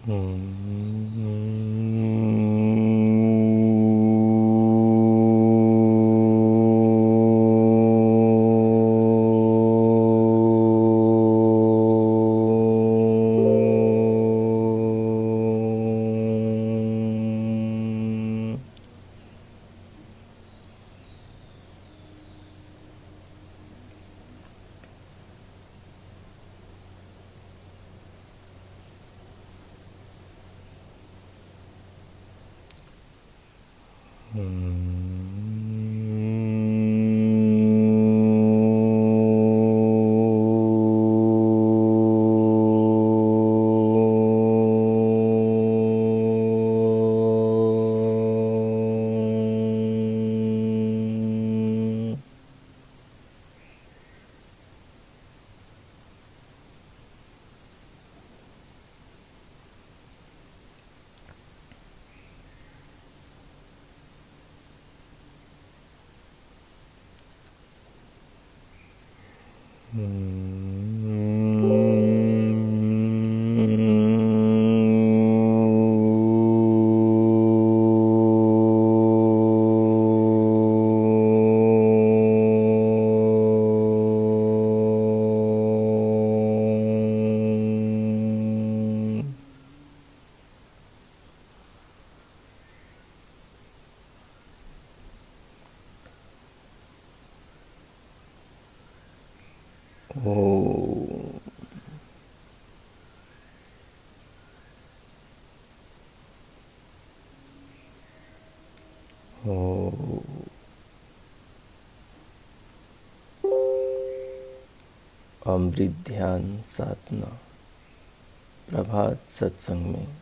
अमृत ध्यान साधना प्रभात सत्संग में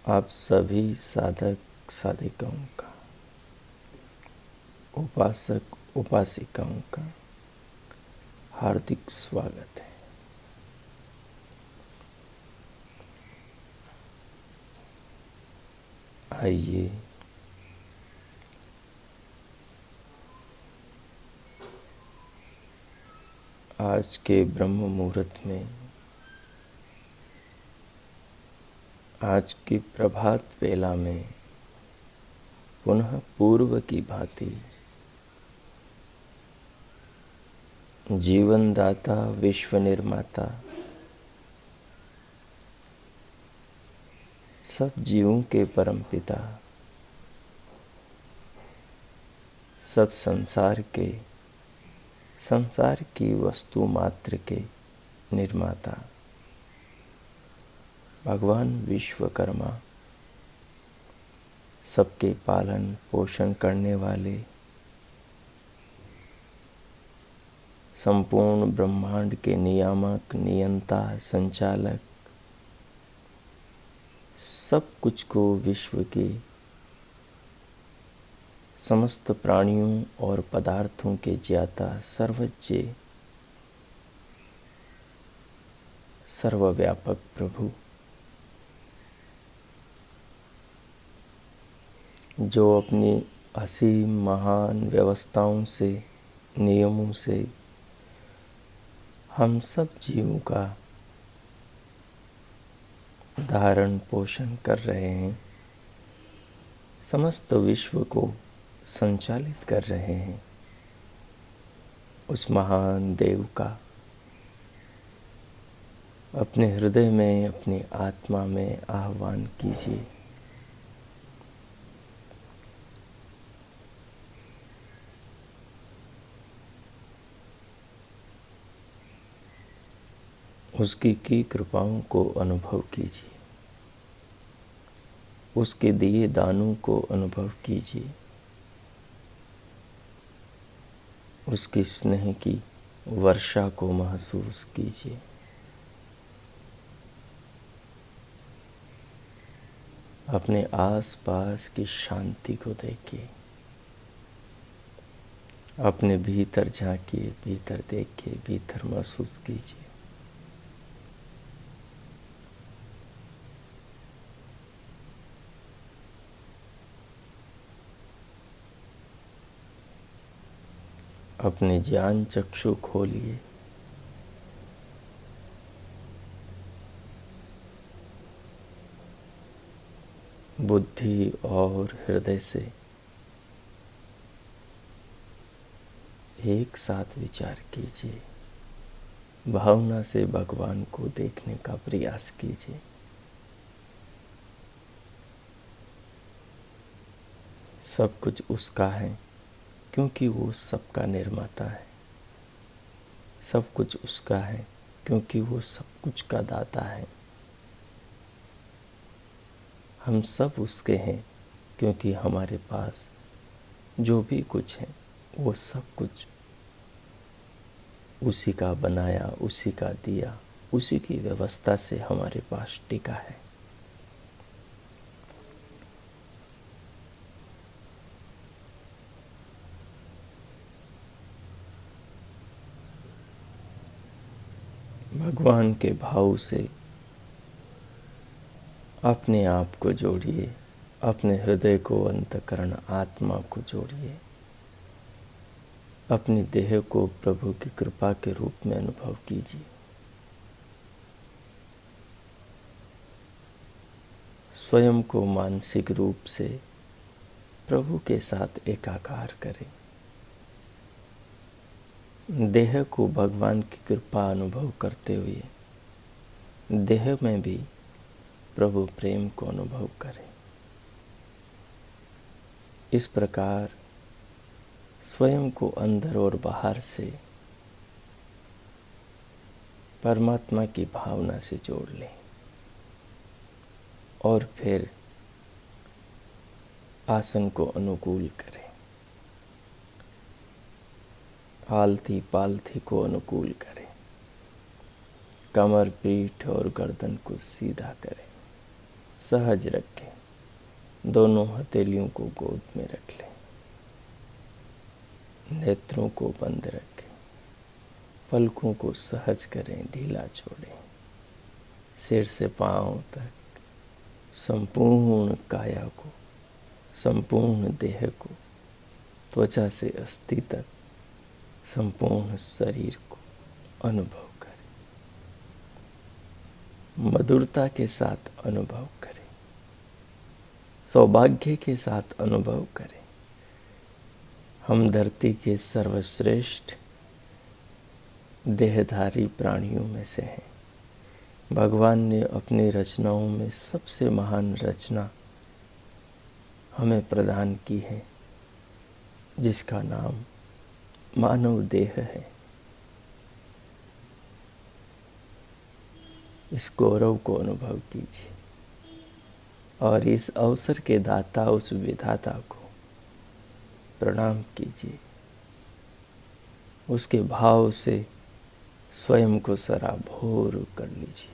आप सभी साधक साधिकाओं का, उपासक उपासिकाओं का हार्दिक स्वागत है। आइए आज के ब्रह्म मुहूर्त में, आज की प्रभात वेला में पुनः पूर्व की भांति जीवनदाता, विश्व निर्माता, सब जीवों के परमपिता, सब संसार की वस्तु मात्र के निर्माता भगवान विश्वकर्मा, सबके पालन पोषण करने वाले, संपूर्ण ब्रह्मांड के नियामक, नियंता, संचालक, सब कुछ को, विश्व के समस्त प्राणियों और पदार्थों के ज्ञाता, सर्वज्ञ, सर्वव्यापक प्रभु, जो अपनी असीम महान व्यवस्थाओं से, नियमों से हम सब जीवों का धारण पोषण कर रहे हैं, समस्त विश्व को संचालित कर रहे हैं, उस महान देव का अपने हृदय में, अपनी आत्मा में आह्वान कीजिए। उसकी की कृपाओं को अनुभव कीजिए, उसके दिए दानों को अनुभव कीजिए, उसकी स्नेह की वर्षा को महसूस कीजिए। अपने आसपास की शांति को देखिए, अपने भीतर झांकिए, भीतर देखिए, भीतर महसूस कीजिए। अपने ज्ञान चक्षु खोलिए, बुद्धि और हृदय से एक साथ विचार कीजिए, भावना से भगवान को देखने का प्रयास कीजिए। सब कुछ उसका है क्योंकि वो सबका निर्माता है। सब कुछ उसका है क्योंकि वो सब कुछ का दाता है। हम सब उसके हैं क्योंकि हमारे पास जो भी कुछ है वो सब कुछ उसी का बनाया, उसी का दिया, उसी की व्यवस्था से हमारे पास टिका है। भगवान के भाव से अपने आप को जोड़िए, अपने हृदय को, अंतःकरण, आत्मा को जोड़िए। अपनी देह को प्रभु की कृपा के रूप में अनुभव कीजिए। स्वयं को मानसिक रूप से प्रभु के साथ एकाकार करें। देह को भगवान की कृपा अनुभव करते हुए देह में भी प्रभु प्रेम को अनुभव करें। इस प्रकार स्वयं को अंदर और बाहर से परमात्मा की भावना से जोड़ लें और फिर आसन को अनुकूल करें। आलथी पालथी को अनुकूल करें। कमर, पीठ और गर्दन को सीधा करें। सहज रखें। दोनों हथेलियों को गोद में रख लें। नेत्रों को बंद रखें। पलकों को सहज करें, ढीला छोड़ें। सिर से पांव तक संपूर्ण काया को, संपूर्ण देह को, त्वचा से अस्थि तक संपूर्ण शरीर को अनुभव करें। मधुरता के साथ अनुभव करें। सौभाग्य के साथ अनुभव करें। हम धरती के सर्वश्रेष्ठ देहधारी प्राणियों में से हैं। भगवान ने अपनी रचनाओं में सबसे महान रचना हमें प्रदान की है, जिसका नाम मानव देह है। इस गौरव को अनुभव कीजिए और इस अवसर के दाता उस विधाता को प्रणाम कीजिए। उसके भाव से स्वयं को सराबोर कर लीजिए।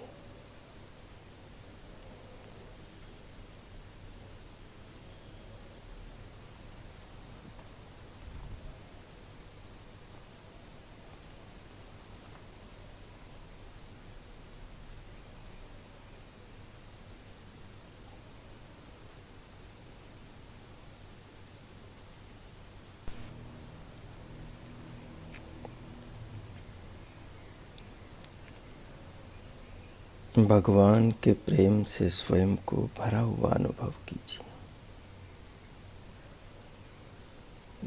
भगवान के प्रेम से स्वयं को भरा हुआ अनुभव कीजिए।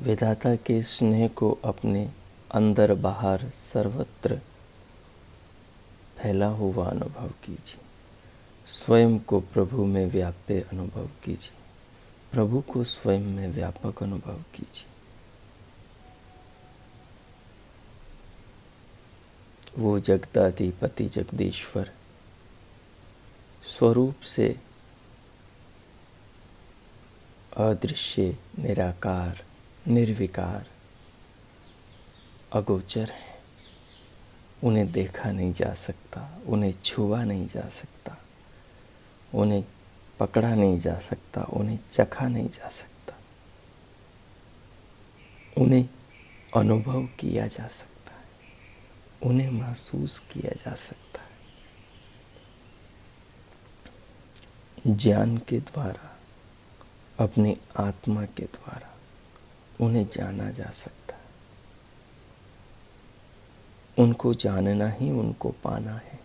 विधाता के स्नेह को अपने अंदर बाहर सर्वत्र फैला हुआ अनुभव कीजिए। स्वयं को प्रभु में व्याप्य अनुभव कीजिए। प्रभु को स्वयं में व्यापक अनुभव कीजिए। वो जगदाधिपति जगदीश्वर स्वरूप से अदृश्य, निराकार, निर्विकार, अगोचर है। उन्हें देखा नहीं जा सकता, उन्हें छुआ नहीं जा सकता, उन्हें पकड़ा नहीं जा सकता, उन्हें चखा नहीं जा सकता, उन्हें अनुभव किया जा सकता है, उन्हें महसूस किया जा सकता है। ज्ञान के द्वारा, अपनी आत्मा के द्वारा उन्हें जाना जा सकता है। उनको जानना ही उनको पाना है।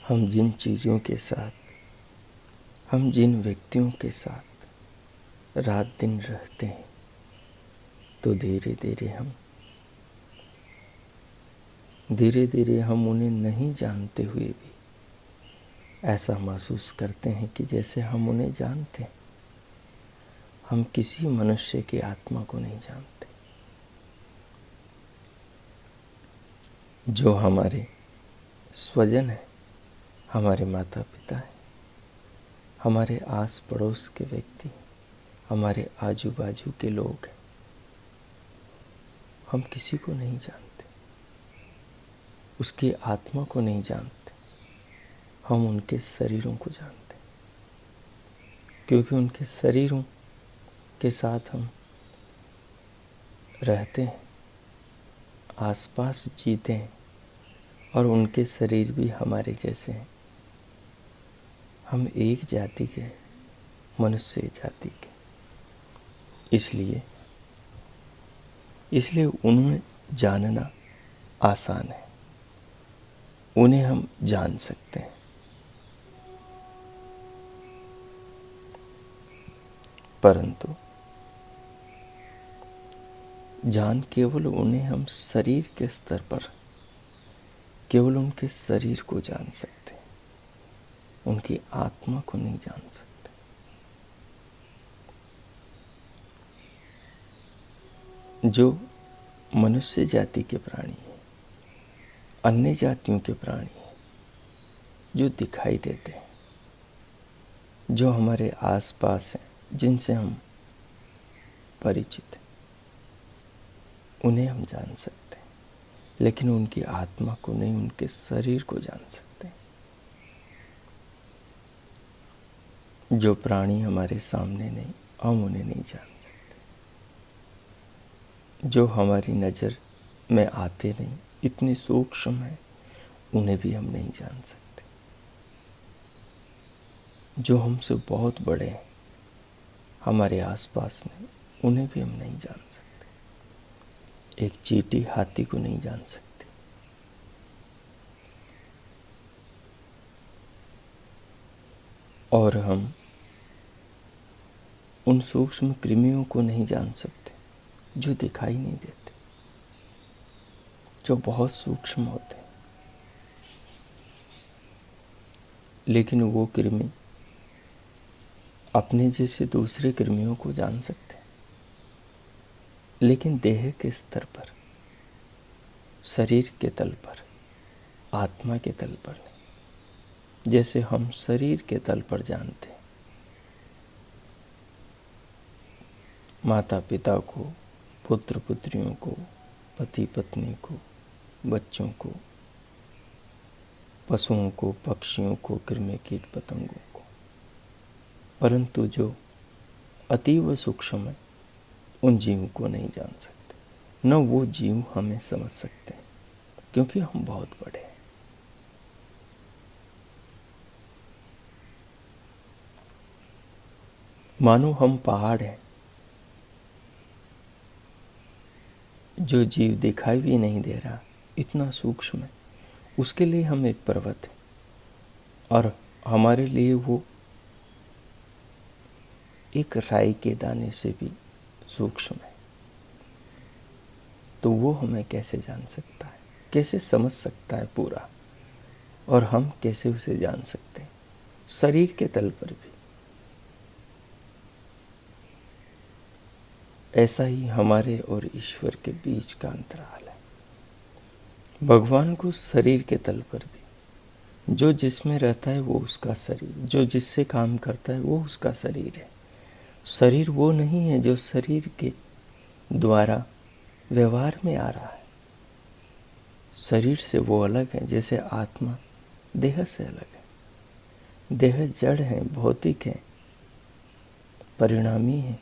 हम जिन चीज़ों के साथ, हम जिन व्यक्तियों के साथ रात दिन रहते हैं, तो धीरे धीरे हम उन्हें नहीं जानते हुए भी ऐसा महसूस करते हैं कि जैसे हम उन्हें जानते हैं। हम किसी मनुष्य की आत्मा को नहीं जानते। जो हमारे स्वजन हैं, हमारे माता पिता हैं, हमारे आस पड़ोस के व्यक्ति, हमारे आजू बाजू के लोग हैं, हम किसी को नहीं जानते, उसकी आत्मा को नहीं जानते। हम उनके शरीरों को जानते, क्योंकि उनके शरीरों के साथ हम रहते हैं, आसपास जीते हैं, और उनके शरीर भी हमारे जैसे हैं। हम एक जाति के, मनुष्य जाति के। इसलिए उन्हें जानना आसान है, उन्हें हम जान सकते हैं। परंतु जान केवल उन्हें हम शरीर के स्तर पर, केवल उनके शरीर को जान सकते हैं, उनकी आत्मा को नहीं जान सकते। जो मनुष्य जाति के प्राणी हैं, अन्य जातियों के प्राणी हैं, जो दिखाई देते हैं, जो हमारे आसपास हैं, जिनसे हम परिचित हैं, उन्हें हम जान सकते हैं, लेकिन उनकी आत्मा को नहीं, उनके शरीर को जान सकते हैं। जो प्राणी हमारे सामने नहीं, हम उन्हें नहीं जान सकते। जो हमारी नज़र में आते नहीं, इतने सूक्ष्म हैं, उन्हें भी हम नहीं जान सकते। जो हमसे बहुत बड़े हैं, हमारे आसपास नहीं, उन्हें भी हम नहीं जान सकते। एक चींटी हाथी को नहीं जान सकती। और हम उन सूक्ष्म कृमियों को नहीं जान सकते जो दिखाई नहीं देते, जो बहुत सूक्ष्म होते हैं। लेकिन वो कृमि अपने जैसे दूसरे कृमियों को जान सकते हैं, लेकिन देह के स्तर पर, शरीर के तल पर, आत्मा के तल पर नहीं। जैसे हम शरीर के तल पर जानते हैं, माता पिता को, पुत्र पुत्रियों को, पति पत्नी को, बच्चों को, पशुओं को, पक्षियों को, कृमि कीट पतंगों को। परंतु जो अतीव सूक्ष्म है, उन जीवों को नहीं जान सकते, न वो जीव हमें समझ सकते हैं, क्योंकि हम बहुत बड़े हैं। मानो हम पहाड़ हैं, जो जीव दिखाई भी नहीं दे रहा, इतना सूक्ष्म है, उसके लिए हम एक पर्वत हैं, और हमारे लिए वो एक राई के दाने से भी सूक्ष्म है। तो वो हमें कैसे जान सकता है, कैसे समझ सकता है पूरा, और हम कैसे उसे जान सकते हैं शरीर के तल पर भी। ऐसा ही हमारे और ईश्वर के बीच का अंतराल है। भगवान को शरीर के तल पर भी, जो जिसमें रहता है वो उसका शरीर, जो जिससे काम करता है वो उसका शरीर है। शरीर वो नहीं है जो शरीर के द्वारा व्यवहार में आ रहा है। शरीर से वो अलग है, जैसे आत्मा देह से अलग है। देह जड़ है, भौतिक है, परिणामी है,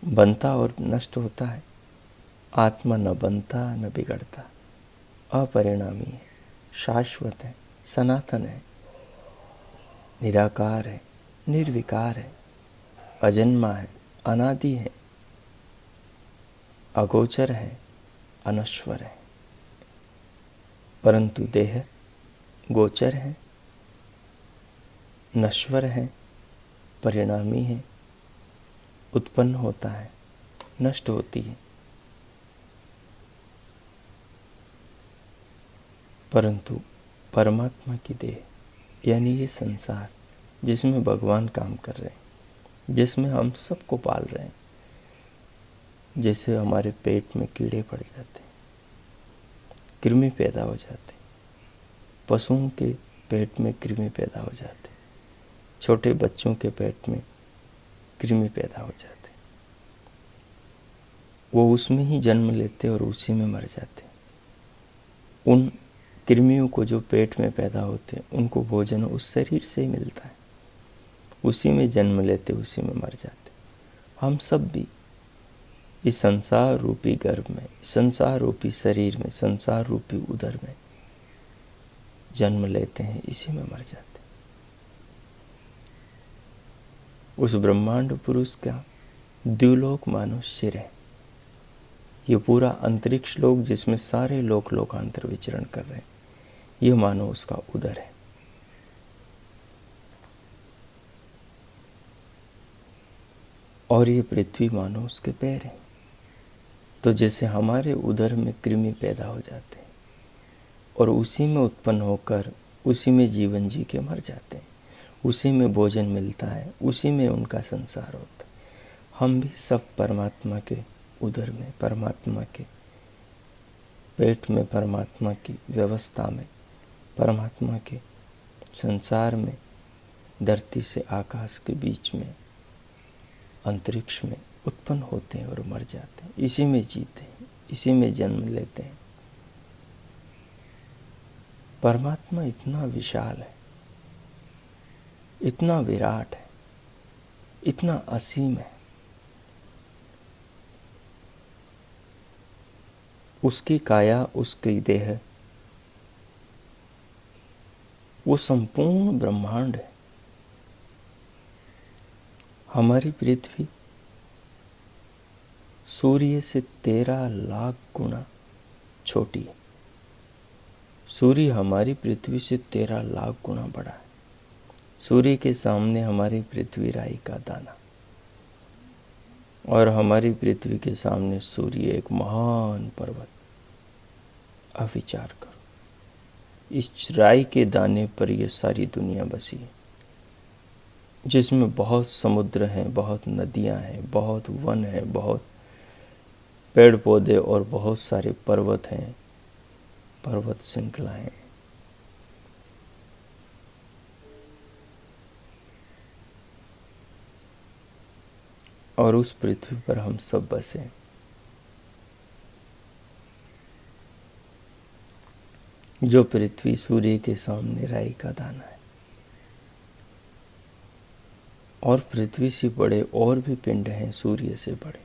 बनता और नष्ट होता है। आत्मा न बनता न बिगड़ता, अपरिणामी है, शाश्वत है, सनातन है, निराकार है, निर्विकार है, अजन्मा है, अनादि है, अगोचर है, अनश्वर है। परंतु देह गोचर हैं, नश्वर हैं, परिणामी हैं, उत्पन्न होता है, नष्ट होती है। परंतु परमात्मा की देह यानी ये संसार जिसमें भगवान काम कर रहे हैं, जिसमें हम सबको पाल रहे हैं, जैसे हमारे पेट में कीड़े पड़ जाते हैं, कृमि पैदा हो जाते, पशुओं के पेट में कृमि पैदा हो जाते, छोटे बच्चों के पेट में कृमि पैदा हो जाते, वो उसमें ही जन्म लेते और उसी में मर जाते। उन कृमियों को जो पेट में पैदा होते उनको भोजन उस शरीर से ही मिलता है, उसी में जन्म लेते, उसी में मर जाते। हम सब भी इस संसार रूपी गर्भ में, संसार रूपी शरीर में, संसार रूपी उदर में जन्म लेते हैं, इसी में मर जाते। उस ब्रह्मांड पुरुष का द्युलोक मानो सिर है। ये पूरा अंतरिक्ष लोक जिसमें सारे लोक लोकांतर विचरण कर रहे हैं, ये मानो उसका उदर है। और ये पृथ्वी मानो उसके पैर है। तो जैसे हमारे उदर में कृमि पैदा हो जाते हैं और उसी में उत्पन्न होकर उसी में जीवन जी के मर जाते हैं, उसी में भोजन मिलता है, उसी में उनका संसार होता है, हम भी सब परमात्मा के उदर में, परमात्मा के पेट में, परमात्मा की व्यवस्था में, परमात्मा के संसार में, धरती से आकाश के बीच में, अंतरिक्ष में उत्पन्न होते हैं और मर जाते हैं, इसी में जीते हैं, इसी में जन्म लेते हैं। परमात्मा इतना विशाल है, इतना विराट है, इतना असीम है। उसकी काया, उसकी देह, वो संपूर्ण ब्रह्मांड है। हमारी पृथ्वी सूर्य से 13 लाख गुना छोटी है। सूर्य हमारी पृथ्वी से 13 लाख गुना बड़ा है। सूर्य के सामने हमारी पृथ्वी राई का दाना, और हमारी पृथ्वी के सामने सूर्य एक महान पर्वत। अब विचार करो, इस राई के दाने पर यह सारी दुनिया बसी है, जिसमें बहुत समुद्र हैं, बहुत नदियां हैं, बहुत वन है, बहुत पेड़ पौधे और बहुत सारे पर्वत हैं, पर्वत श्रृंखलाएं हैं। और उस पृथ्वी पर हम सब बसे। जो पृथ्वी सूर्य के सामने राई का दाना है। और पृथ्वी से बड़े और भी पिंड हैं सूर्य से बड़े।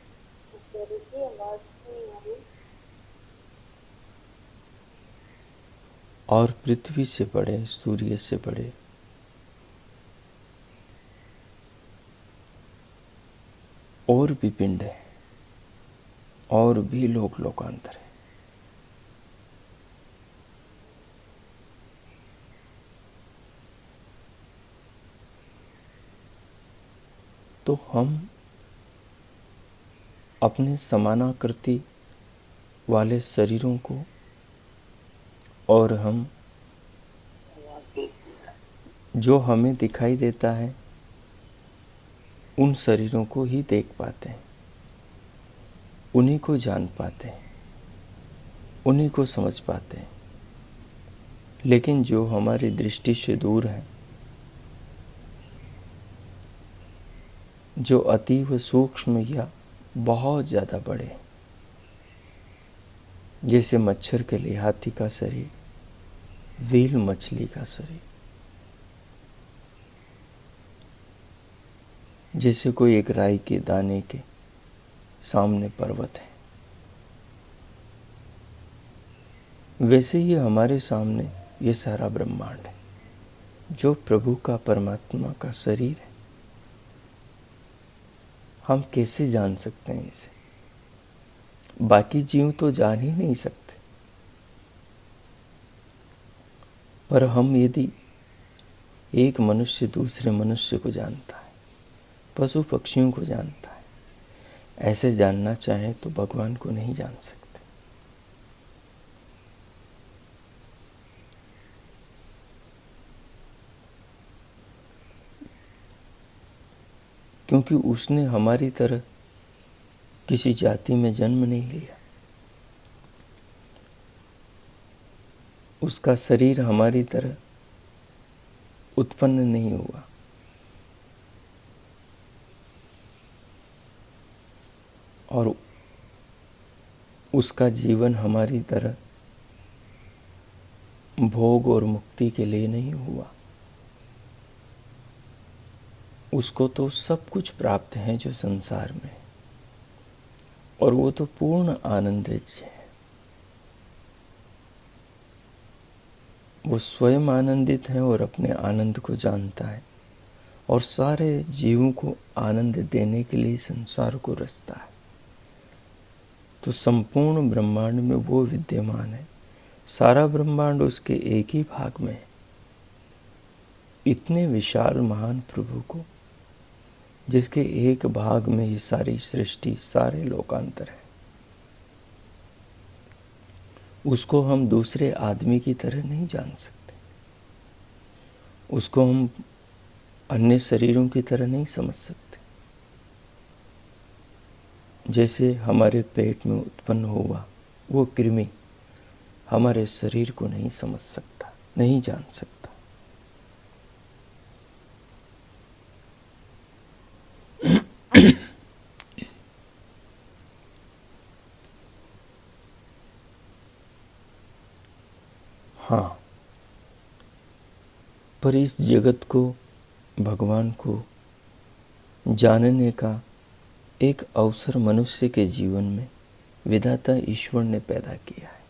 और पृथ्वी से बड़े, सूर्य से बड़े और भी पिंड है, और भी लोक लोकांतर है। तो हम अपने समानाकृति वाले शरीरों को, और हम जो हमें दिखाई देता है उन शरीरों को ही देख पाते हैं, उन्हीं को जान पाते हैं, उन्हीं को समझ पाते हैं। लेकिन जो हमारी दृष्टि से दूर है, जो अतीव सूक्ष्म या बहुत ज़्यादा बड़े हैं, जैसे मच्छर के लिए हाथी का शरीर, व्हेल मछली का शरीर, जैसे कोई एक राई के दाने के सामने पर्वत है, वैसे ही हमारे सामने ये सारा ब्रह्मांड है, जो प्रभु का, परमात्मा का शरीर है। हम कैसे जान सकते हैं इसे? बाकी जीव तो जान ही नहीं सकते। पर हम यदि एक मनुष्य दूसरे मनुष्य को जानता है, पशु पक्षियों को जानता है, ऐसे जानना चाहे तो भगवान को नहीं जान सकते। क्योंकि उसने हमारी तरह किसी जाति में जन्म नहीं लिया, उसका शरीर हमारी तरह उत्पन्न नहीं हुआ, और उसका जीवन हमारी तरह भोग और मुक्ति के लिए नहीं हुआ। उसको तो सब कुछ प्राप्त है जो संसार में, और वो तो पूर्ण आनंदित है। वो स्वयं आनंदित है और अपने आनंद को जानता है, और सारे जीवों को आनंद देने के लिए संसार को रचता है। तो संपूर्ण ब्रह्मांड में वो विद्यमान है, सारा ब्रह्मांड उसके एक ही भाग में है। इतने विशाल महान प्रभु को, जिसके एक भाग में ये सारी सृष्टि, सारे लोकांतर है, उसको हम दूसरे आदमी की तरह नहीं जान सकते। उसको हम अन्य शरीरों की तरह नहीं समझ सकते। जैसे हमारे पेट में उत्पन्न हुआ वो कृमि हमारे शरीर को नहीं समझ सकता, नहीं जान सकता। हाँ, पर इस जगत को, भगवान को जानने का एक अवसर मनुष्य के जीवन में विधाता ईश्वर ने पैदा किया है।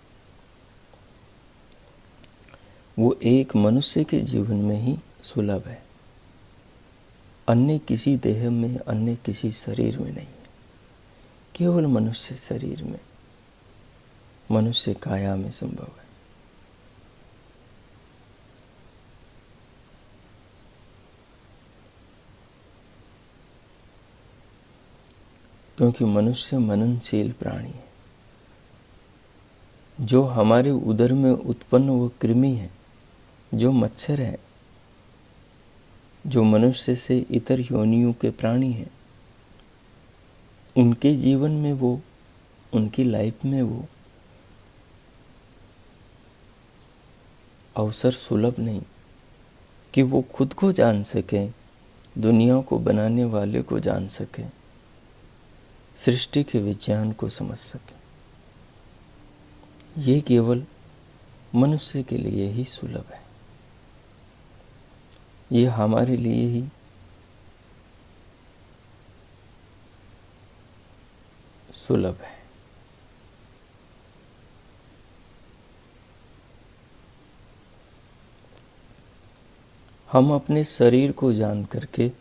वो एक मनुष्य के जीवन में ही सुलभ है, अन्य किसी देह में, अन्य किसी शरीर में नहीं है। केवल मनुष्य शरीर में, मनुष्य काया में संभव है। क्योंकि मनुष्य मननशील प्राणी है। जो हमारे उदर में उत्पन्न वो कृमि है, जो मच्छर है, जो मनुष्य से इतर योनियों के प्राणी हैं, उनके जीवन में वो, उनकी लाइफ में वो अवसर सुलभ नहीं कि वो खुद को जान सके, दुनिया को बनाने वाले को जान सके, सृष्टि के विज्ञान को समझ सके। ये केवल मनुष्य के लिए ही सुलभ है। ये हमारे लिए ही सुलभ है। हम अपने शरीर को जान करके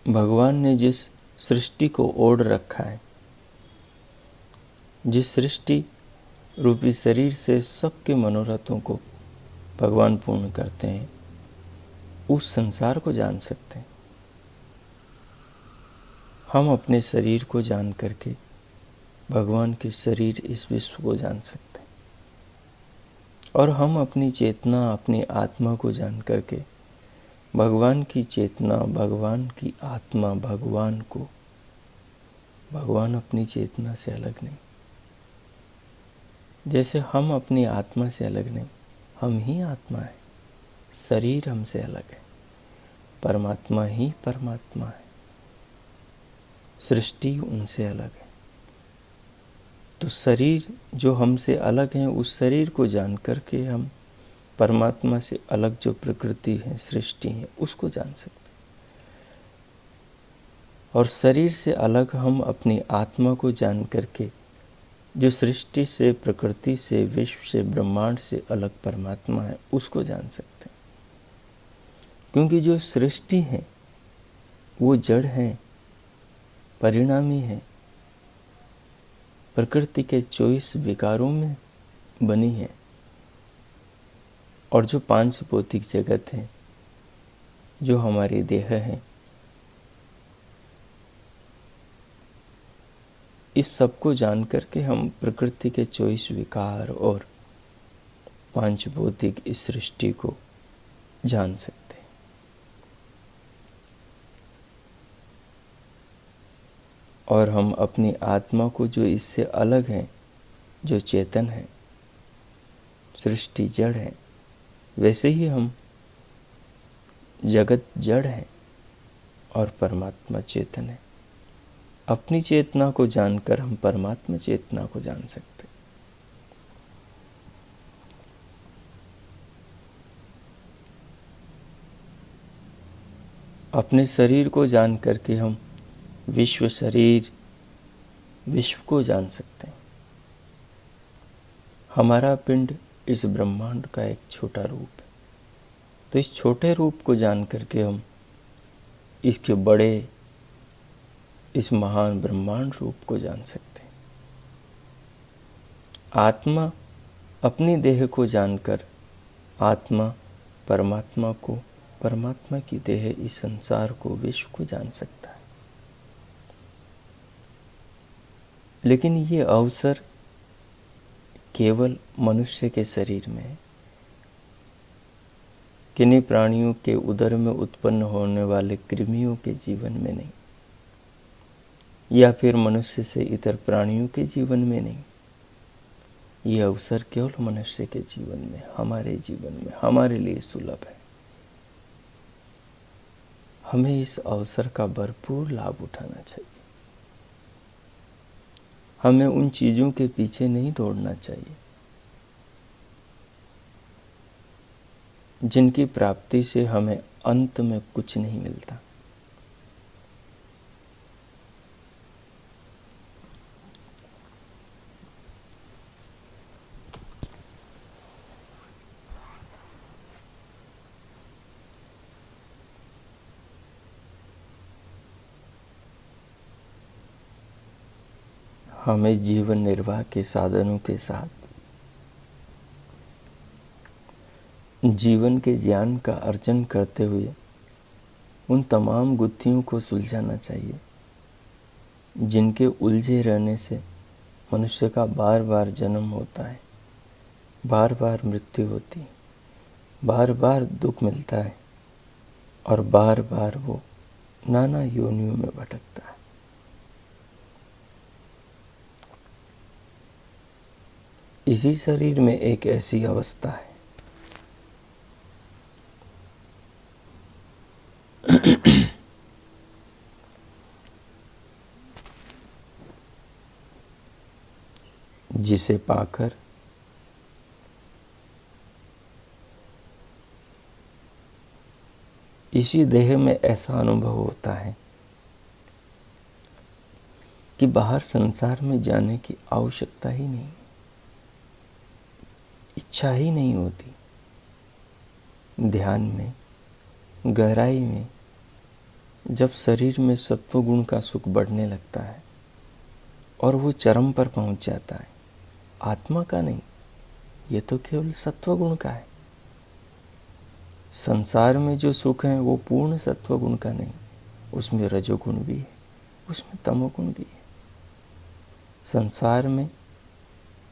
भगवान ने जिस सृष्टि को ओढ़ रखा है, जिस सृष्टि रूपी शरीर से सबके मनोरथों को भगवान पूर्ण करते हैं, उस संसार को जान सकते हैं। हम अपने शरीर को जान करके भगवान के शरीर इस विश्व को जान सकते हैं, और हम अपनी चेतना, अपनी आत्मा को जान करके भगवान की चेतना, भगवान की आत्मा, भगवान को, भगवान अपनी चेतना से अलग नहीं, जैसे हम अपनी आत्मा से अलग नहीं, हम ही आत्मा है, शरीर हमसे अलग है, परमात्मा ही परमात्मा है, सृष्टि उनसे अलग है। तो शरीर जो हमसे अलग है, उस शरीर को जान करके हम परमात्मा से अलग जो प्रकृति है, सृष्टि है, उसको जान सकते हैं। और शरीर से अलग हम अपनी आत्मा को जान करके जो सृष्टि से, प्रकृति से, विश्व से, ब्रह्मांड से अलग परमात्मा है, उसको जान सकते हैं। क्योंकि जो सृष्टि है वो जड़ है, परिणामी है, प्रकृति के 24 विकारों में बनी है। और जो पांच भौतिक जगत है, जो हमारी देह है, इस सब को जान करके हम प्रकृति के 24 विकार और पांच भौतिक इस सृष्टि को जान सकते हैं। और हम अपनी आत्मा को, जो इससे अलग है, जो चेतन है, सृष्टि जड़ है, वैसे ही हम जगत जड़ है और परमात्मा चेतन है। अपनी चेतना को जानकर हम परमात्मा चेतना को जान सकते हैं। अपने शरीर को जान करके हम विश्व शरीर, विश्व को जान सकते हैं। हमारा पिंड इस ब्रह्मांड का एक छोटा रूप है, तो इस छोटे रूप को जान करके हम इसके बड़े, इस महान ब्रह्मांड रूप को जान सकते हैं। आत्मा अपनी देह को जानकर आत्मा परमात्मा को, परमात्मा की देह इस संसार को, विश्व को जान सकता है। लेकिन ये अवसर केवल मनुष्य के शरीर में है, किन्हीं प्राणियों के उदर में उत्पन्न होने वाले कृमियों के जीवन में नहीं, या फिर मनुष्य से इतर प्राणियों के जीवन में नहीं। ये अवसर केवल मनुष्य के जीवन में, हमारे जीवन में, हमारे लिए सुलभ है। हमें इस अवसर का भरपूर लाभ उठाना चाहिए। हमें उन चीजों के पीछे नहीं दौड़ना चाहिए जिनकी प्राप्ति से हमें अंत में कुछ नहीं मिलता। हमें जीवन निर्वाह के साधनों के साथ जीवन के ज्ञान का अर्जन करते हुए उन तमाम गुत्थियों को सुलझाना चाहिए जिनके उलझे रहने से मनुष्य का बार बार जन्म होता है, बार बार मृत्यु होती है, बार बार दुख मिलता है और बार बार वो नाना योनियों में भटकता है। इसी शरीर में एक ऐसी अवस्था है जिसे पाकर इसी देह में ऐसा अनुभव होता है कि बाहर संसार में जाने की आवश्यकता ही नहीं, इच्छा ही नहीं होती। ध्यान में, गहराई में जब शरीर में सत्व गुण का सुख बढ़ने लगता है और वो चरम पर पहुंच जाता है, आत्मा का नहीं, ये तो केवल सत्व गुण का है। संसार में जो सुख है वो पूर्ण सत्व गुण का नहीं, उसमें रजोगुण भी है, उसमें तमोगुण भी है। संसार में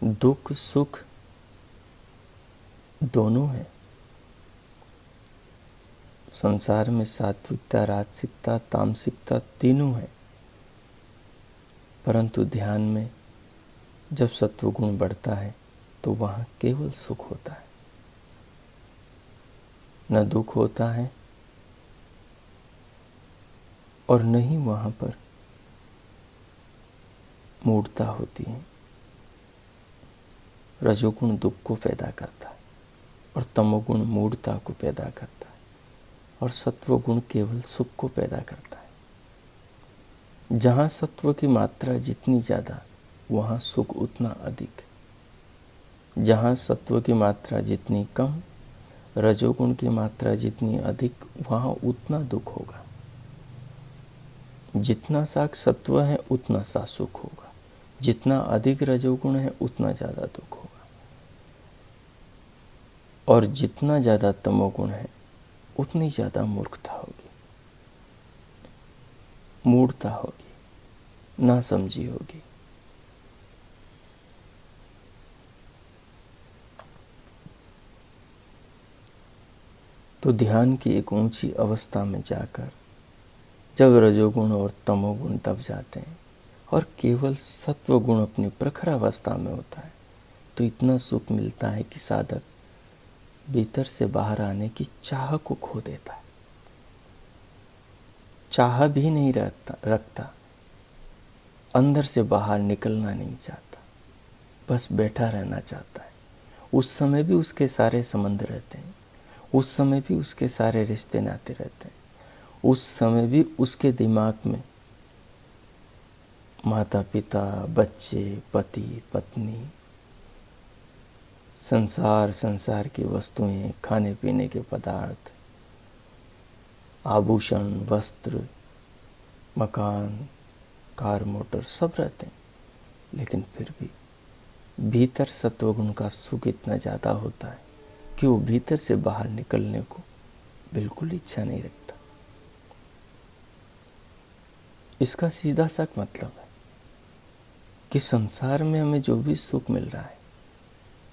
दुख सुख दोनों है। संसार में सात्विकता, राजसिकता, तामसिकता तीनों है। परंतु ध्यान में जब सत्व गुण बढ़ता है तो वहाँ केवल सुख होता है, न दुख होता है और न ही वहाँ पर मूढ़ता होती है। रजोगुण दुख को पैदा करता है और तमोगुण मूढ़ता को पैदा करता है और सत्वगुण केवल सुख को पैदा करता है। जहाँ सत्व की मात्रा जितनी ज़्यादा, वहाँ सुख उतना अधिक। जहाँ सत्व की मात्रा जितनी कम, रजोगुण की मात्रा जितनी अधिक, वहाँ उतना दुख होगा। जितना सा सत्व है उतना सा सुख होगा, जितना अधिक रजोगुण है उतना ज़्यादा दुख होगा। और जितना ज़्यादा तमोगुण है उतनी ज़्यादा मूर्खता होगी, मूढ़ता होगी, नासमझी होगी। तो ध्यान की एक ऊंची अवस्था में जाकर जब रजोगुण और तमोगुण दब जाते हैं और केवल सत्वगुण अपनी प्रखर अवस्था में होता है, तो इतना सुख मिलता है कि साधक भीतर से बाहर आने की चाह को खो देता है, चाह भी नहीं रखता, अंदर से बाहर निकलना नहीं चाहता, बस बैठा रहना चाहता है। उस समय भी उसके सारे संबंध रहते हैं, उस समय भी उसके सारे रिश्ते नाते रहते हैं, उस समय भी उसके दिमाग में माता पिता, बच्चे, पति, पत्नी, संसार की वस्तुएं, खाने पीने के पदार्थ, आभूषण, वस्त्र, मकान, कार, मोटर सब रहते हैं। लेकिन फिर भी भीतर सत्वगुण का सुख इतना ज़्यादा होता है कि वो भीतर से बाहर निकलने को बिल्कुल इच्छा नहीं रखता। इसका सीधा सा मतलब है कि संसार में हमें जो भी सुख मिल रहा है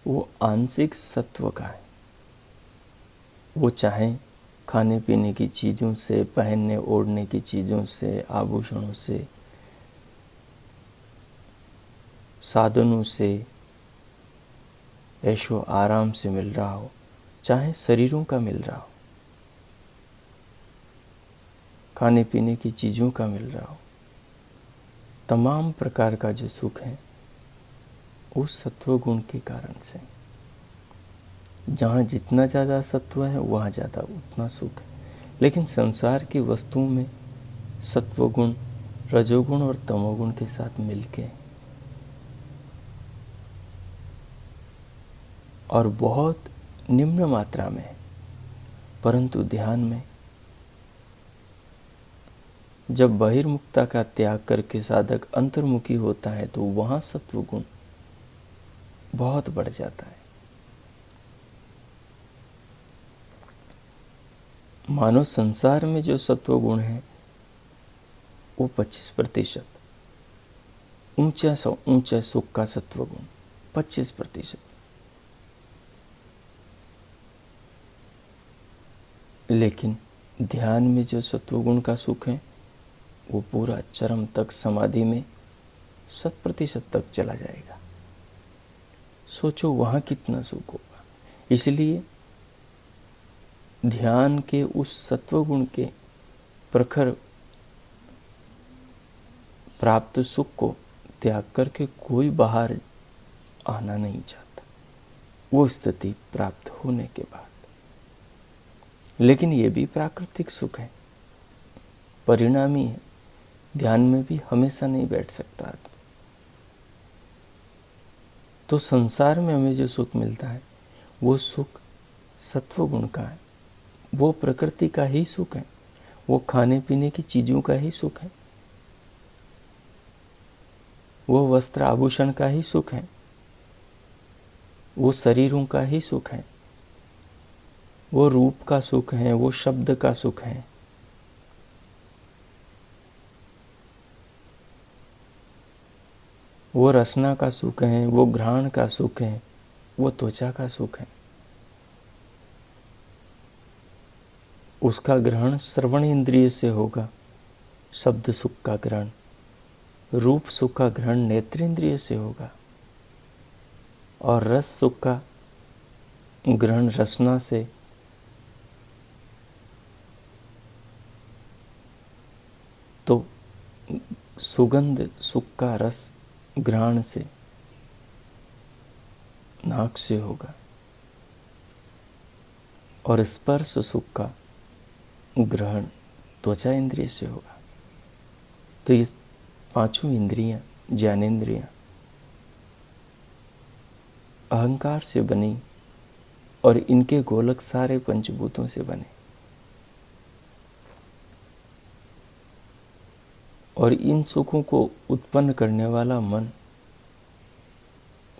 वो आंशिक सत्व का है। वो चाहे खाने पीने की चीज़ों से, पहनने ओढ़ने की चीज़ों से, आभूषणों से, साधनों से, ऐशो आराम से मिल रहा हो, चाहे शरीरों का मिल रहा हो, खाने पीने की चीज़ों का मिल रहा हो, तमाम प्रकार का जो सुख है उस सत्व गुण के कारण से। जहाँ जितना ज़्यादा सत्व है वहाँ ज़्यादा उतना सुख है। लेकिन संसार की वस्तुओं में सत्वगुण, रजोगुण और तमोगुण के साथ मिलके और बहुत निम्न मात्रा में, परंतु ध्यान में जब बहिर्मुखता का त्याग करके साधक अंतर्मुखी होता है तो वहाँ सत्वगुण बहुत बढ़ जाता है। मानो संसार में जो सत्वगुण है वो 25%, ऊंचा से ऊंचा सुख का सत्वगुण 25%, लेकिन ध्यान में जो सत्वगुण का सुख है वो पूरा चरम तक समाधि में 100% तक चला जाएगा। सोचो वहाँ कितना सुख होगा। इसलिए ध्यान के उस सत्वगुण के प्रखर प्राप्त सुख को त्याग करके कोई बाहर आना नहीं चाहता, वो स्थिति प्राप्त होने के बाद। लेकिन ये भी प्राकृतिक सुख है, परिणामी है, ध्यान में भी हमेशा नहीं बैठ सकता आदमी। तो संसार में हमें जो सुख मिलता है वो सुख सत्वगुण का है, वो प्रकृति का ही सुख है, वो खाने पीने की चीज़ों का ही सुख है, वो वस्त्र आभूषण का ही सुख है, वो शरीरों का ही सुख है, वो रूप का सुख है, वो शब्द का सुख है, वो रसना का सुख है, वो घ्राण का सुख है, वो त्वचा का सुख है। उसका ग्रहण श्रवण इंद्रिय से होगा, शब्द सुख का ग्रहण, रूप सुख का ग्रहण नेत्रेंद्रिय से होगा, और रस सुख का ग्रहण रसना से, तो सुगंध सुख का रस ग्रहण से नाक से होगा, और स्पर्श सुख का ग्रहण त्वचा इंद्रिय से होगा। तो ये पांचों इंद्रियां, ज्ञानेंद्रियां अहंकार से बनी और इनके गोलक सारे पंचभूतों से बने, और इन सुखों को उत्पन्न करने वाला मन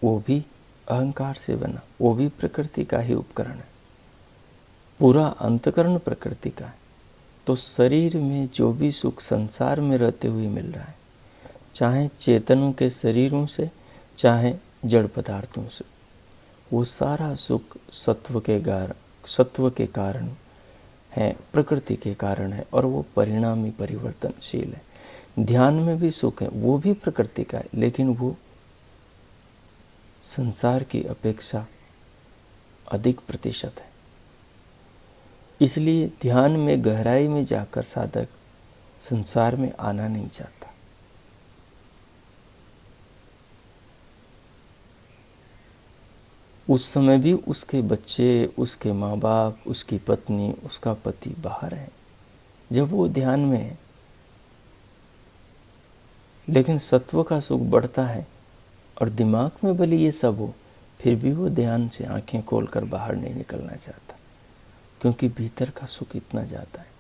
वो भी अहंकार से बना, वो भी प्रकृति का ही उपकरण है। पूरा अंतकरण प्रकृति का है। तो शरीर में जो भी सुख संसार में रहते हुए मिल रहा है, चाहे चेतनों के शरीरों से, चाहे जड़ पदार्थों से, वो सारा सुख सत्व के कारण है, प्रकृति के कारण है, और वो परिणामी परिवर्तनशील है। ध्यान में भी सुख है, वो भी प्रकृति का है, लेकिन वो संसार की अपेक्षा अधिक प्रतिशत है। इसलिए ध्यान में गहराई में जाकर साधक संसार में आना नहीं चाहता। उस समय भी उसके बच्चे, उसके माँ बाप, उसकी पत्नी, उसका पति बाहर है जब वो ध्यान में है। लेकिन सत्व का सुख बढ़ता है और दिमाग में भले ये सब हो, फिर भी वो ध्यान से आंखें खोलकर बाहर नहीं निकलना चाहता, क्योंकि भीतर का सुख इतना ज़्यादा है।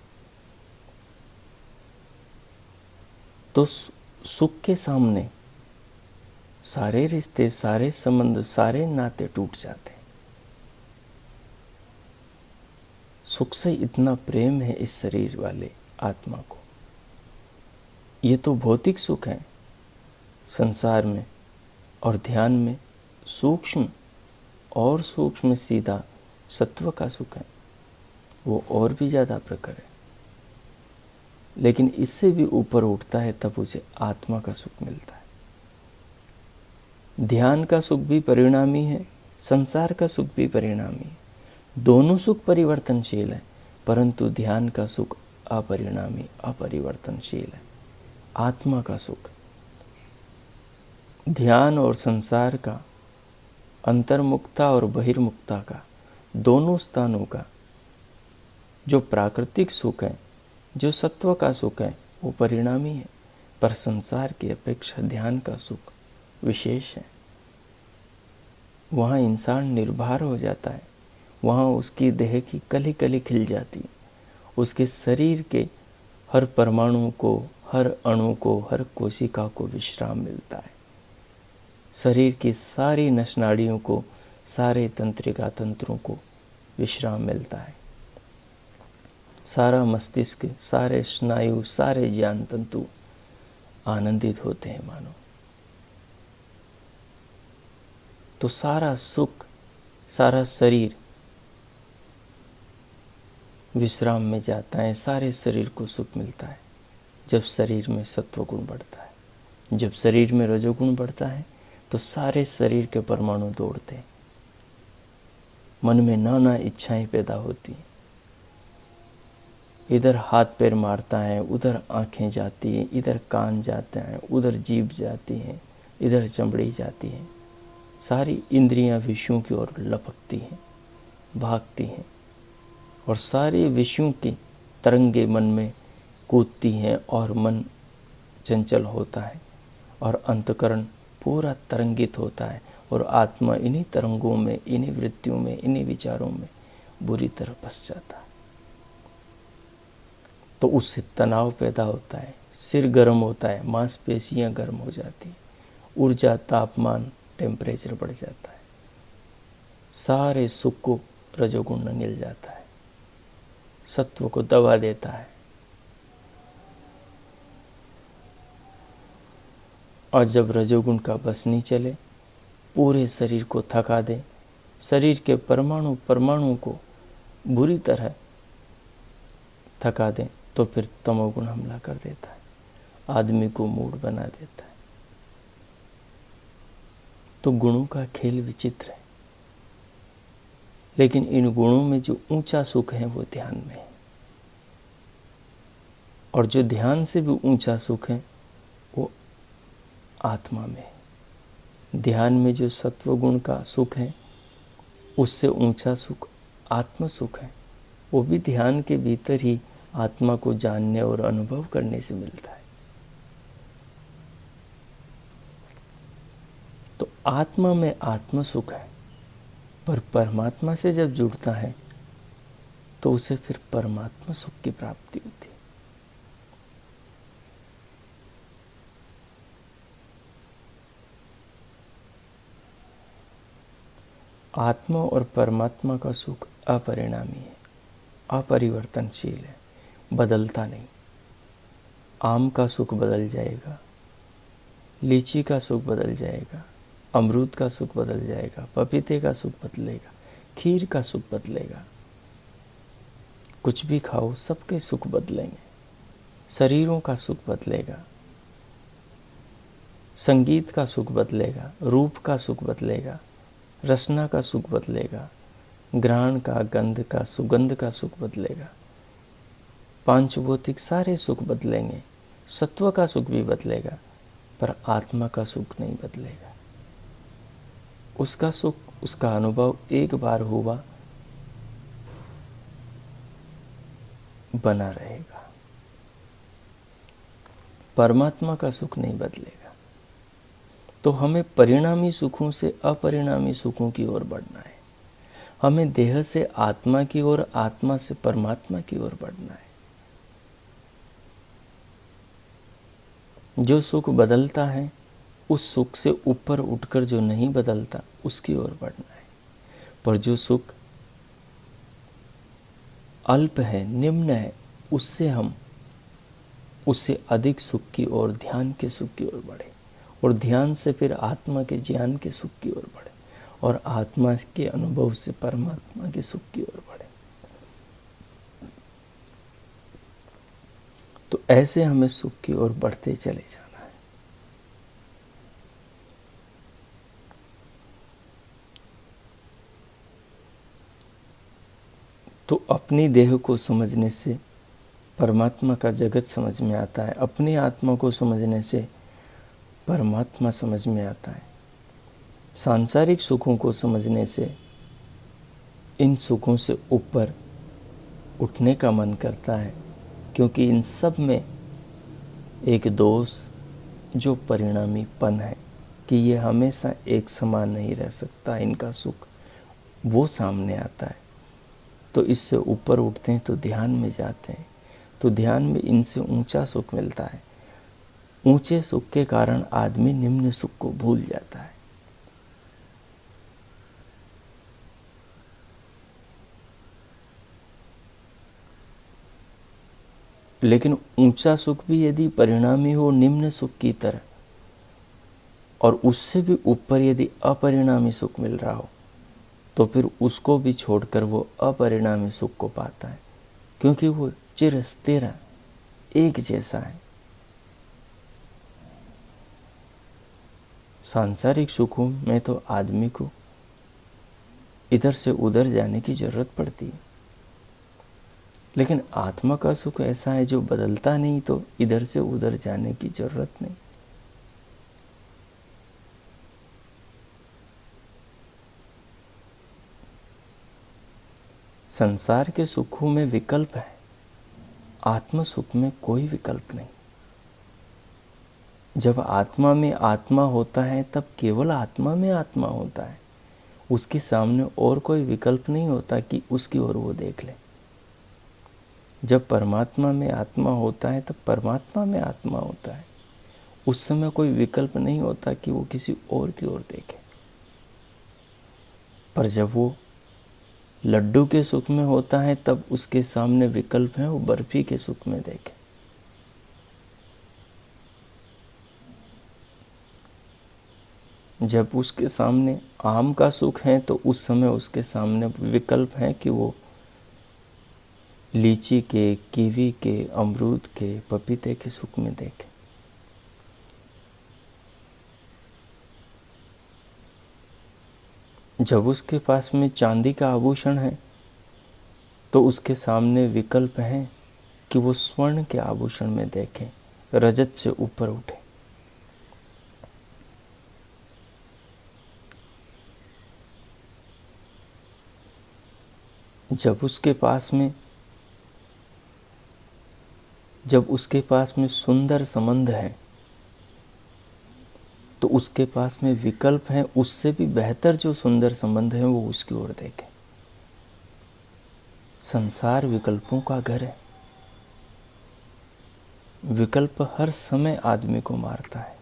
तो सुख के सामने सारे रिश्ते, सारे संबंध, सारे नाते टूट जाते हैं। सुख से इतना प्रेम है इस शरीर वाले आत्मा को। ये तो भौतिक सुख है संसार में, और ध्यान में सूक्ष्म और सूक्ष्म सीधा सत्व का सुख है, वो और भी ज़्यादा प्रखर है। लेकिन इससे भी ऊपर उठता है तब उसे आत्मा का सुख मिलता है। ध्यान का सुख भी परिणामी है, संसार का सुख भी परिणामी है। दोनों सुख परिवर्तनशील है, परंतु ध्यान का सुख अपरिणामी, अपरिवर्तनशील है। आत्मा का सुख, ध्यान और संसार का, अंतर्मुखता और बहिर्मुखता का, दोनों स्थानों का जो प्राकृतिक सुख है, जो सत्व का सुख है, वो परिणामी है। पर संसार की अपेक्षा ध्यान का सुख विशेष है। वहाँ इंसान निर्भर हो जाता है, वहाँ उसकी देह की कली कली खिल जाती है, उसके शरीर के हर परमाणु को, हर अणु को, हर कोशिका को विश्राम मिलता है। शरीर की सारी नसनाड़ियों को, सारे तंत्रिका तंत्रों को विश्राम मिलता है। सारा मस्तिष्क, सारे स्नायु, सारे ज्ञान तंतु आनंदित होते हैं मानो। तो सारा सुख, सारा शरीर विश्राम में जाता है। सारे शरीर को सुख मिलता है जब शरीर में सत्व गुण बढ़ता है। जब शरीर में रजोगुण बढ़ता है तो सारे शरीर के परमाणु दौड़ते हैं, मन में नाना इच्छाएं पैदा होती हैं। इधर हाथ पैर मारता है, उधर आंखें जाती हैं, इधर कान जाते हैं, उधर जीभ जाती हैं, इधर चमड़ी जाती है। सारी इंद्रियां विषयों की ओर लपकती हैं, भागती हैं, और सारे विषयों की तरंगे मन में कूदती हैं, और मन चंचल होता है, और अंतकरण पूरा तरंगित होता है, और आत्मा इन्हीं तरंगों में, इन्हीं वृत्तियों में, इन्हीं विचारों में बुरी तरह फंस जाता है। तो उससे तनाव पैदा होता है, सिर गर्म होता है, मांसपेशियां गर्म हो जाती हैं, ऊर्जा, तापमान, टेम्परेचर बढ़ जाता है, सारे सुख को रजोगुण मिल जाता है, सत्व को दबा देता है। और जब रजोगुण का बस नहीं चले, पूरे शरीर को थका दे, शरीर के परमाणु परमाणु को बुरी तरह थका दे, तो फिर तमोगुण हमला कर देता है, आदमी को मूड बना देता है। तो गुणों का खेल विचित्र है, लेकिन इन गुणों में जो ऊंचा सुख है वो ध्यान में है, और जो ध्यान से भी ऊंचा सुख है वो आत्मा में है। ध्यान में जो सत्व गुण का सुख है, उससे ऊंचा सुख आत्म सुख है। वो भी ध्यान के भीतर ही आत्मा को जानने और अनुभव करने से मिलता है। तो आत्मा में आत्म सुख है, पर परमात्मा से जब जुड़ता है तो उसे फिर परमात्मा सुख की प्राप्ति होती है। आत्मा और परमात्मा का सुख अपरिणामी है, अपरिवर्तनशील है, बदलता नहीं। आम का सुख बदल जाएगा, लीची का सुख बदल जाएगा, अमरूद का सुख बदल जाएगा, पपीते का सुख बदलेगा, खीर का सुख बदलेगा। कुछ भी खाओ, सबके सुख बदलेंगे। शरीरों का सुख बदलेगा, संगीत का सुख बदलेगा, रूप का सुख बदलेगा, रसना का सुख बदलेगा, घ्राण का, गंध का, सुगंध का सुख बदलेगा। पांचभौतिक सारे सुख बदलेंगे, सत्व का सुख भी बदलेगा, पर आत्मा का सुख नहीं बदलेगा। उसका सुख, उसका अनुभव एक बार हुआ, बना रहेगा। परमात्मा का सुख नहीं बदलेगा। तो हमें परिणामी सुखों से अपरिणामी सुखों की ओर बढ़ना है। हमें देह से आत्मा की ओर, आत्मा से परमात्मा की ओर बढ़ना है। जो सुख बदलता है, उस सुख से ऊपर उठकर जो नहीं बदलता, उसकी ओर बढ़ना है। पर जो सुख अल्प है, निम्न है, उससे अधिक सुख की ओर, ध्यान के सुख की ओर बढ़े, और ध्यान से फिर आत्मा के ज्ञान के सुख की ओर बढ़े, और आत्मा के अनुभव से परमात्मा के सुख की ओर बढ़े। तो ऐसे हमें सुख की ओर बढ़ते चले जाना है। तो अपनी देह को समझने से परमात्मा का जगत समझ में आता है, अपनी आत्मा को समझने से परमात्मा समझ में आता है। सांसारिक सुखों को समझने से इन सुखों से ऊपर उठने का मन करता है, क्योंकि इन सब में एक दोष जो परिणामीपन है कि ये हमेशा एक समान नहीं रह सकता, इनका सुख वो सामने आता है। तो इससे ऊपर उठते हैं, तो ध्यान में जाते हैं, तो ध्यान में इनसे ऊंचा सुख मिलता है। ऊंचे सुख के कारण आदमी निम्न सुख को भूल जाता है। लेकिन ऊंचा सुख भी यदि परिणामी हो निम्न सुख की तरह, और उससे भी ऊपर यदि अपरिणामी सुख मिल रहा हो, तो फिर उसको भी छोड़कर वो अपरिणामी सुख को पाता है, क्योंकि वो चिर स्थिर एक जैसा है। सांसारिक सुखों में तो आदमी को इधर से उधर जाने की जरूरत पड़ती है, लेकिन आत्मा का सुख ऐसा है जो बदलता नहीं, तो इधर से उधर जाने की जरूरत नहीं। संसार के सुखों में विकल्प है, आत्म सुख में कोई विकल्प नहीं। जब आत्मा में आत्मा होता है, तब केवल आत्मा में आत्मा होता है, उसके सामने और कोई विकल्प नहीं होता कि उसकी ओर वो देख ले। जब परमात्मा में आत्मा होता है, तब परमात्मा में आत्मा होता है, उस समय कोई विकल्प नहीं होता कि वो किसी और की ओर देखे। पर जब वो लड्डू के सुख में होता है, तब उसके सामने विकल्प है वो बर्फी के सुख में देखे। जब उसके सामने आम का सुख है, तो उस समय उसके सामने विकल्प है कि वो लीची के, कीवी के, अमरूद के, पपीते के सुख में देखे। जब उसके पास में चांदी का आभूषण है, तो उसके सामने विकल्प है कि वो स्वर्ण के आभूषण में देखे, रजत से ऊपर उठे। जब उसके पास में सुंदर संबंध है, तो उसके पास में विकल्प है, उससे भी बेहतर जो सुंदर संबंध है वो उसकी ओर देखे। संसार विकल्पों का घर है। विकल्प हर समय आदमी को मारता है।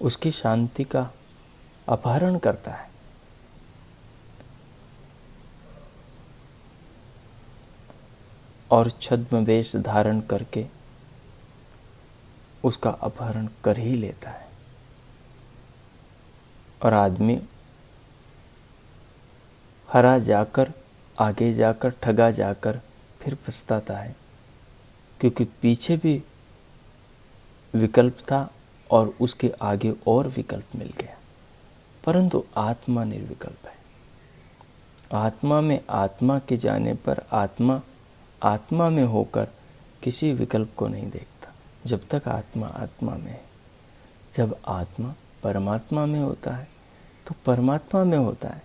उसकी शांति का अपहरण करता है। और छद्म वेश धारण करके उसका अपहरण कर ही लेता है। और आदमी हरा जाकर, आगे जाकर, ठगा जाकर फिर पछताता है, क्योंकि पीछे भी विकल्प था और उसके आगे और विकल्प मिल गया। परंतु आत्मा निर्विकल्प है। आत्मा में आत्मा के जाने पर आत्मा आत्मा में होकर किसी विकल्प को नहीं देखता। जब तक आत्मा आत्मा में है, जब आत्मा परमात्मा में होता है तो परमात्मा में होता है,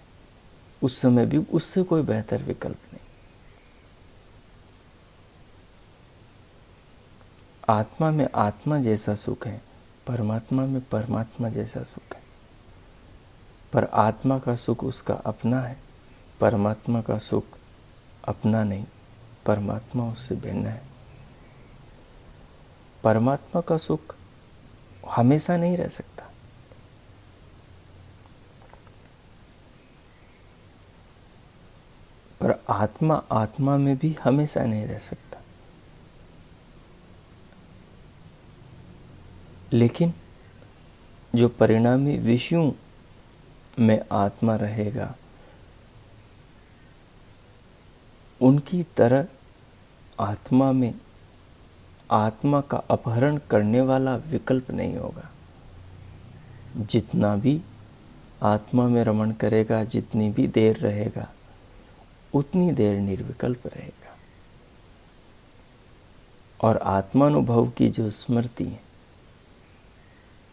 उस समय भी उससे कोई बेहतर विकल्प नहीं। आत्मा में आत्मा जैसा सुख है, परमात्मा में परमात्मा जैसा सुख है। पर आत्मा का सुख उसका अपना है, परमात्मा का सुख अपना नहीं, परमात्मा उससे भिन्न है। परमात्मा का सुख हमेशा नहीं रह सकता। पर आत्मा आत्मा में भी हमेशा नहीं रह सकता। लेकिन जो परिणामी विषयों में आत्मा रहेगा, उनकी तरह आत्मा में आत्मा का अपहरण करने वाला विकल्प नहीं होगा। जितना भी आत्मा में रमण करेगा, जितनी भी देर रहेगा, उतनी देर निर्विकल्प रहेगा। और आत्मानुभव की जो स्मृति है,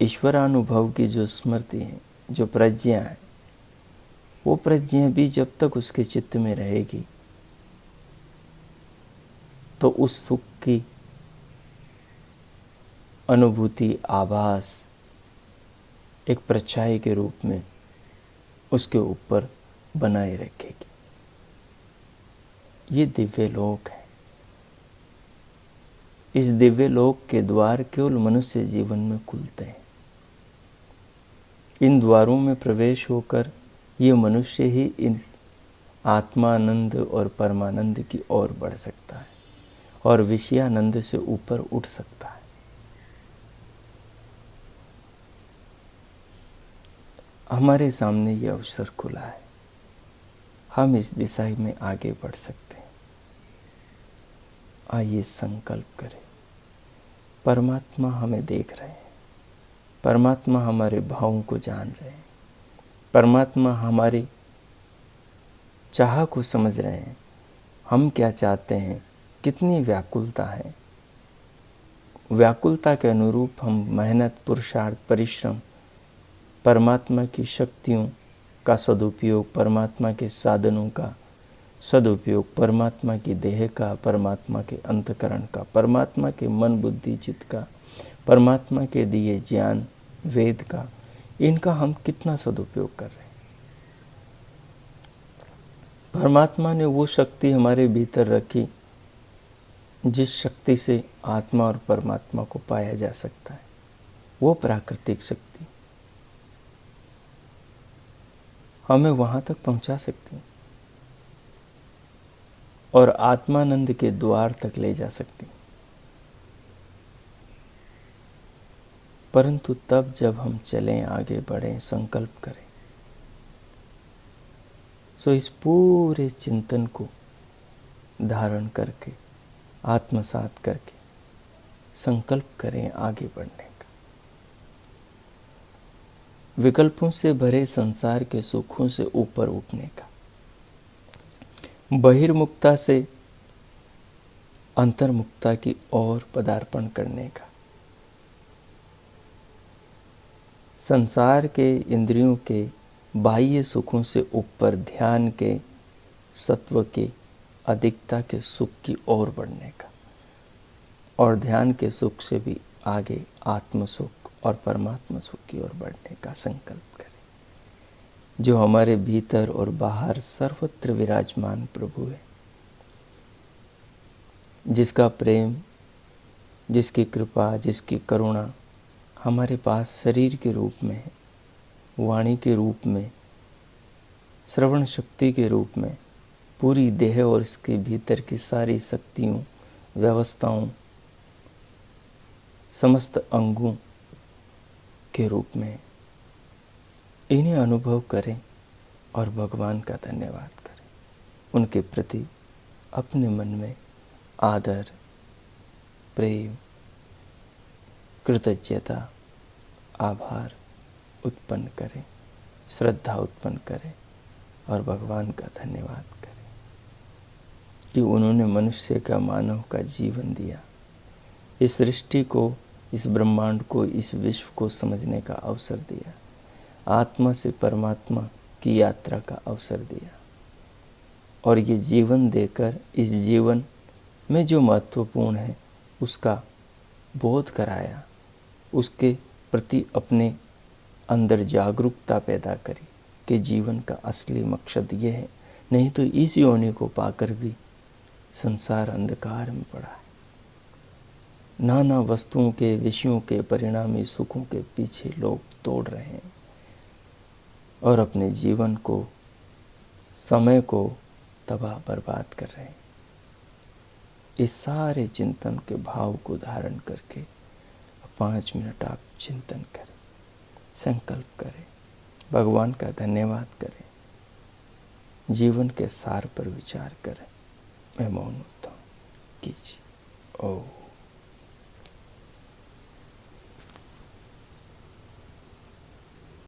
ईश्वरानुभव की जो स्मृति है, जो प्रज्ञा है, वो प्रज्ञा भी जब तक उसके चित्त में रहेगी तो उस सुख की अनुभूति, आभास एक परछाई के रूप में उसके ऊपर बनाए रखेगी। ये दिव्य लोक है। इस दिव्य लोक के द्वार केवल मनुष्य जीवन में खुलते हैं। इन द्वारों में प्रवेश होकर ये मनुष्य ही इन आत्मानंद और परमानंद की ओर बढ़ सकता है और विषयानंद से ऊपर उठ सकता है। हमारे सामने ये अवसर खुला है, हम इस दिशा में आगे बढ़ सकते हैं। आइए संकल्प करें। परमात्मा हमें देख रहे हैं, परमात्मा हमारे भावों को जान रहे हैं, परमात्मा हमारी चाह को समझ रहे हैं। हम क्या चाहते हैं, कितनी व्याकुलता है। व्याकुलता के अनुरूप हम मेहनत, पुरुषार्थ, परिश्रम, परमात्मा की शक्तियों का सदुपयोग, परमात्मा के साधनों का सदुपयोग, परमात्मा की देह का, परमात्मा के अंतकरण का, परमात्मा के मन, बुद्धि, चित्त का, परमात्मा के दिए ज्ञान, वेद का, इनका हम कितना सदुपयोग कर रहे हैं। परमात्मा ने वो शक्ति हमारे भीतर रखी जिस शक्ति से आत्मा और परमात्मा को पाया जा सकता है, वो प्राकृतिक शक्ति हमें वहां तक पहुंचा सकती है और आत्मानंद के द्वार तक ले जा सकती है। परंतु तब जब हम चलें, आगे बढ़ें, संकल्प करें, सो इस पूरे चिंतन को धारण करके, आत्मसात करके संकल्प करें आगे बढ़ने का। विकल्पों से भरे संसार के सुखों से ऊपर उठने का, बहिर्मुखता से अंतर्मुखता की ओर पदार्पण करने का, संसार के इंद्रियों के बाह्य सुखों से ऊपर ध्यान के, सत्व के, अधिकता के सुख की ओर बढ़ने का, और ध्यान के सुख से भी आगे आत्म सुख और परमात्मा सुख की ओर बढ़ने का संकल्प करें, जो हमारे भीतर और बाहर सर्वत्र विराजमान प्रभु है, जिसका प्रेम, जिसकी कृपा, जिसकी करुणा हमारे पास शरीर के रूप में है, वाणी के रूप में, श्रवण शक्ति के रूप में, पूरी देह और इसके भीतर की सारी शक्तियों, व्यवस्थाओं, समस्त अंगों के रूप में इन्हें अनुभव करें और भगवान का धन्यवाद करें। उनके प्रति अपने मन में आदर, प्रेम, कृतज्ञता, आभार उत्पन्न करें, श्रद्धा उत्पन्न करें और भगवान का धन्यवाद करें कि उन्होंने मनुष्य का, मानव का जीवन दिया, इस सृष्टि को, इस ब्रह्मांड को, इस विश्व को समझने का अवसर दिया, आत्मा से परमात्मा की यात्रा का अवसर दिया और ये जीवन देकर इस जीवन में जो महत्वपूर्ण है उसका बोध कराया, उसके प्रति अपने अंदर जागरूकता पैदा करी कि जीवन का असली मकसद ये है, नहीं तो इस योनि को पाकर भी संसार अंधकार में पड़ा है। नाना वस्तुओं के, विषयों के, परिणामी सुखों के पीछे लोग दौड़ रहे हैं और अपने जीवन को, समय को तबाह बर्बाद कर रहे हैं। इस सारे चिंतन के भाव को धारण करके 5 मिनट आप चिंतन करें, संकल्प करें, भगवान का धन्यवाद करें, जीवन के सार पर विचार करें। मैं मौन होता हूँ, कीजिए। ओम।